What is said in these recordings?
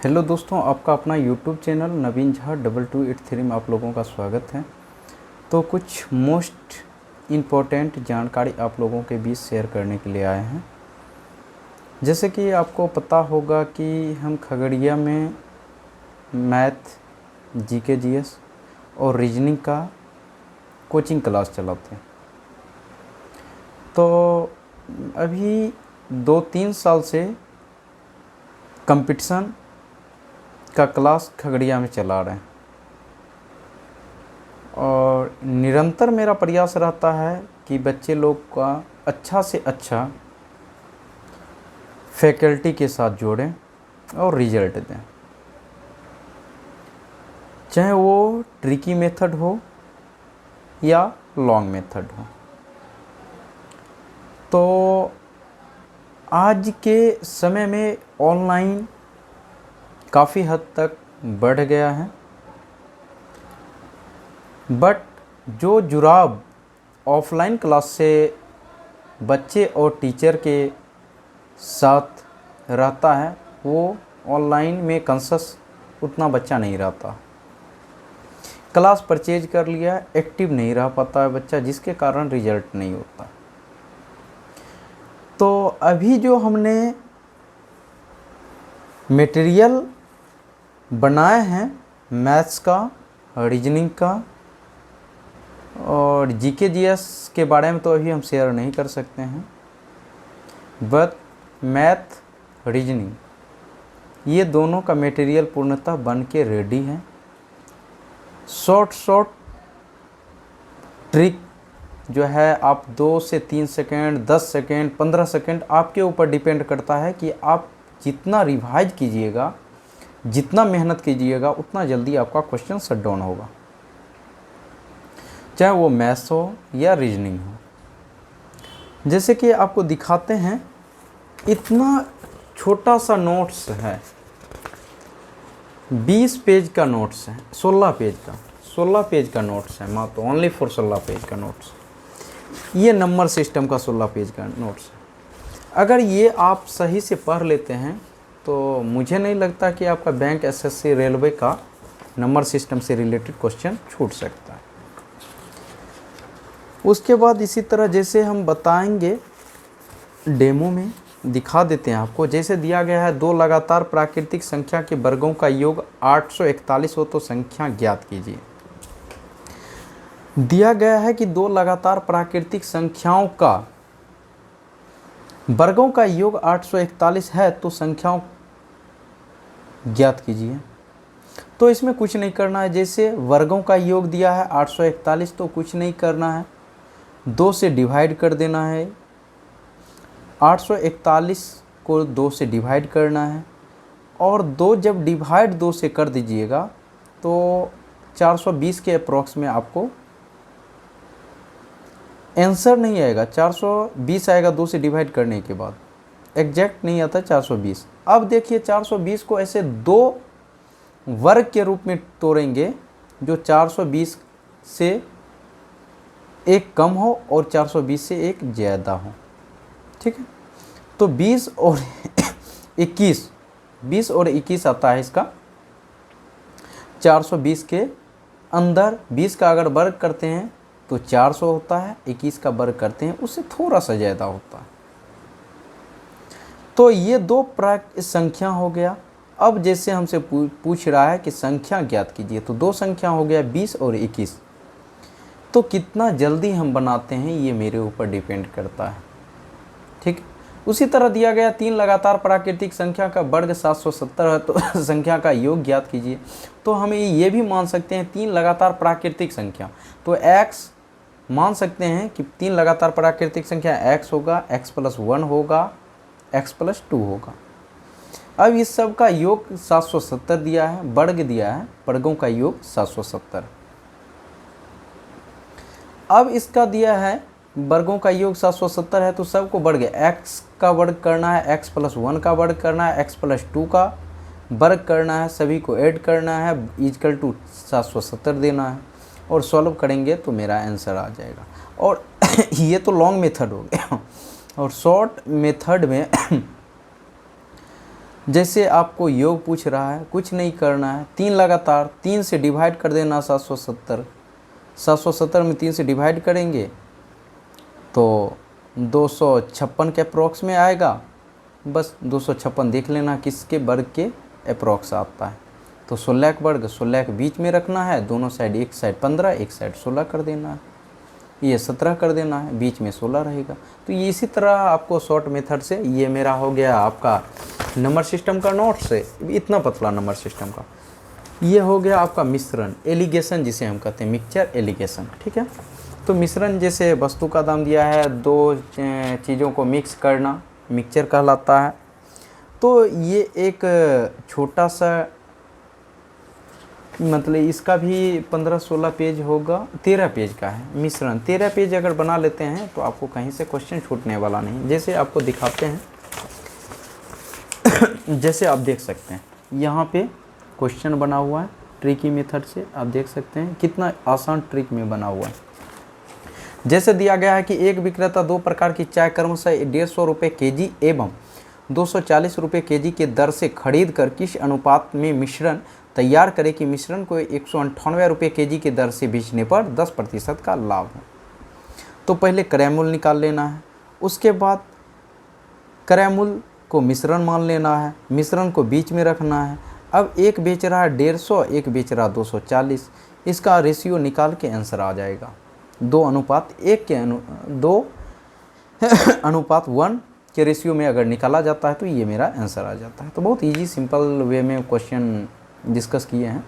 Hello दोस्तों, आपका अपना यूट्यूब चैनल नवीन झा 2283 में आप लोगों का स्वागत है। तो कुछ मोस्ट इम्पोर्टेंट जानकारी आप लोगों के बीच शेयर करने के लिए आए हैं। जैसे कि आपको पता होगा कि हम खगड़िया में मैथ, जीके, जीएस और रीजनिंग का कोचिंग क्लास चलाते हैं। तो अभी 2-3 साल से कंपटीशन का क्लास खगड़िया में चला रहे हैं और निरंतर मेरा प्रयास रहता है कि बच्चे लोग का अच्छा से अच्छा फैकल्टी के साथ जोड़ें और रिजल्ट दें, चाहे वो ट्रिकी मेथड हो या लॉन्ग मेथड हो। तो आज के समय में ऑनलाइन काफ़ी हद तक बढ़ गया है, बट जो जुड़ाव ऑफलाइन क्लास से बच्चे और टीचर के साथ रहता है वो ऑनलाइन में कंसस उतना बच्चा नहीं रहता। क्लास परचेज कर लिया, एक्टिव नहीं रह पाता है बच्चा, जिसके कारण रिजल्ट नहीं होता। तो अभी जो हमने मटेरियल बनाए हैं मैथ्स का, रीजनिंग का और जीके जीएस के बारे में तो अभी हम शेयर नहीं कर सकते हैं, बट मैथ, रीजनिंग ये दोनों का मटेरियल पूर्णतः बन के रेडी है। शॉर्ट ट्रिक जो है, आप 2 से 3 सेकेंड, 10 सेकेंड, 15 सेकेंड आपके ऊपर डिपेंड करता है कि आप जितना रिवाइज कीजिएगा, जितना मेहनत कीजिएगा, उतना जल्दी आपका क्वेश्चन शट डाउन होगा, चाहे वो मैथ्स हो या रीजनिंग हो। जैसे कि आपको दिखाते हैं, इतना छोटा सा नोट्स है, 20 पेज का नोट्स है, 16 पेज का नोट्स है, मात्र ओनली फॉर 16 पेज का नोट्स। ये नंबर सिस्टम का 16 पेज का नोट्स है। अगर ये आप सही से पढ़ लेते हैं तो मुझे नहीं लगता कि आपका बैंक, एसएससी, रेलवे का नंबर सिस्टम से रिलेटेड क्वेश्चन छूट सकता है। उसके बाद इसी तरह जैसे हम बताएंगे, डेमो में दिखा देते हैं आपको। जैसे दिया गया है, 2 लगातार प्राकृतिक संख्या के वर्गों का योग 841 हो तो संख्या ज्ञात कीजिए। दिया गया है कि 2 लगातार प्राकृतिक संख्याओं का वर्गों का योग 841 है तो संख्याओं ज्ञात कीजिए। तो इसमें कुछ नहीं करना है। जैसे वर्गों का योग दिया है 841, तो कुछ नहीं करना है, 2 से डिवाइड कर देना है। 841 को 2 से डिवाइड करना है और 2 जब डिवाइड 2 से कर दीजिएगा तो 420 के अप्रॉक्स में आपको आंसर नहीं आएगा, 420 आएगा 2 से डिवाइड करने के बाद, एग्जैक्ट नहीं आता 420। अब देखिए 420 को ऐसे 2 वर्ग के रूप में तोड़ेंगे जो 420 से एक कम हो और 420 से एक ज़्यादा हो, ठीक है। तो 20 और 21 आता है इसका। 420 के अंदर 20 का अगर वर्ग करते हैं तो 400 होता है, 21 का वर्ग करते हैं उससे थोड़ा सा ज़्यादा होता है। तो ये 2 संख्या हो गया। अब जैसे हमसे पूछ रहा है कि संख्या ज्ञात कीजिए, तो 2 संख्या हो गया 20 और 21। तो कितना जल्दी हम बनाते हैं ये मेरे ऊपर डिपेंड करता है, ठीक। उसी तरह दिया गया 3 लगातार प्राकृतिक संख्या का वर्ग 770 है तो संख्या का योग ज्ञात कीजिए। तो हम ये भी मान सकते हैं 3 लगातार प्राकृतिक संख्या, तो x मान सकते हैं कि 3 लगातार प्राकृतिक संख्या x होगा, x+1 होगा, x+2 होगा। अब इस सब का योग 770 दिया है, वर्ग दिया है, वर्गों का योग 770। अब इसका दिया है वर्गों का योग 770 है तो सबको वर्ग, x का वर्ग करना है, x+1 का वर्ग करना है, x+2 का वर्ग करना है, सभी को ऐड करना है, इक्वल टू 770 देना है और सॉल्व करेंगे तो मेरा आंसर आ जाएगा। और ये तो लॉन्ग मेथड हो गया। और शॉर्ट मेथड में जैसे आपको योग पूछ रहा है, कुछ नहीं करना है, 3 लगातार 3 से डिवाइड कर देना 770। 770 में 3 से डिवाइड करेंगे तो 256 के अप्रॉक्स में आएगा। बस 256 देख लेना किसके वर्ग के अप्रॉक्स आता है। तो 16 का वर्ग 16 के बीच में रखना है, दोनों साइड, एक साइड 15 एक साइड 16 कर देना है, ये 17 कर देना है, बीच में 16 रहेगा। तो ये इसी तरह आपको शॉर्ट मेथड से, ये मेरा हो गया आपका नंबर सिस्टम का नोट से, इतना पतला नंबर सिस्टम का। ये हो गया आपका मिश्रण, एलिगेशन जिसे हम कहते हैं, मिक्सचर एलिगेशन, ठीक है। तो मिश्रण जैसे वस्तु का दाम दिया है, 2 चीज़ों को मिक्स करना मिक्सचर कहलाता है। तो ये एक छोटा सा, मतलब इसका भी 15-16 पेज होगा, 13 पेज का है मिश्रण। 13 पेज अगर बना लेते हैं तो आपको कहीं से क्वेश्चन छूटने वाला नहीं। जैसे आपको दिखाते हैं जैसे आप देख सकते हैं यहाँ पे क्वेश्चन बना हुआ है ट्रिकी मेथड से, आप देख सकते हैं कितना आसान ट्रिक में बना हुआ है। जैसे दिया गया है कि एक विक्रेता 2 प्रकार की चाय क्रमशः 150 रुपये केजी एवं 240 रुपये केजी के दर से खरीद कर किस अनुपात में मिश्रण तैयार करे कि मिश्रण को 198 रुपये केजी के दर से बेचने पर 10% का लाभ हो। तो पहले क्रय मूल्य निकाल लेना है, उसके बाद क्रय मूल्य को मिश्रण मान लेना है, मिश्रण को बीच में रखना है। अब एक बेच रहा है 150, एक बेच रहा 240, इसका रेशियो निकाल के आंसर आ जाएगा। 2:1 के 2:1 के रेशियो में अगर निकाला जाता है तो ये मेरा आंसर आ जाता है। तो बहुत इजी सिंपल वे में क्वेश्चन डिस्कस किए हैं।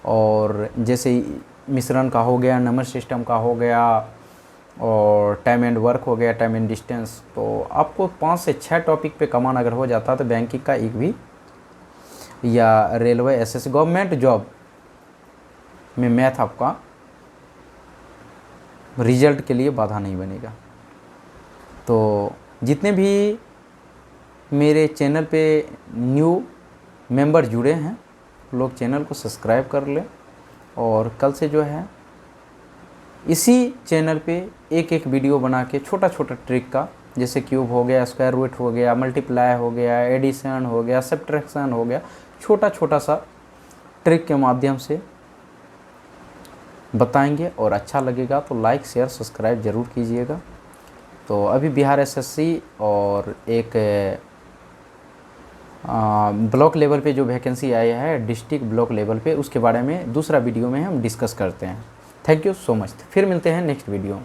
और जैसे मिश्रण का हो गया, नंबर सिस्टम का हो गया, और टाइम एंड वर्क हो गया, टाइम एंड डिस्टेंस। तो आपको 5 से 6 टॉपिक पे कमान अगर हो जाता है तो बैंकिंग का एक भी या रेलवे एसएससी गवर्नमेंट जॉब में मैथ आपका रिजल्ट के लिए बाधा नहीं बनेगा। तो जितने भी मेरे चैनल पे न्यू मेंबर जुड़े हैं, लोग चैनल को सब्सक्राइब कर लें। और कल से जो है इसी चैनल पे एक वीडियो बना के छोटा छोटा ट्रिक का, जैसे क्यूब हो गया, स्क्वायर रूट हो गया, मल्टीप्लाई हो गया, एडिशन हो गया, सब्ट्रैक्शन हो गया, छोटा छोटा सा ट्रिक के माध्यम से बताएंगे। और अच्छा लगेगा तो लाइक शेयर सब्सक्राइब ज़रूर कीजिएगा। तो अभी बिहार एसएससी और एक ब्लॉक लेवल पे जो वैकेंसी आया है डिस्ट्रिक्ट ब्लॉक लेवल पे, उसके बारे में दूसरा वीडियो में हम डिस्कस करते हैं। Thank you so much. फिर मिलते हैं नेक्स्ट वीडियो।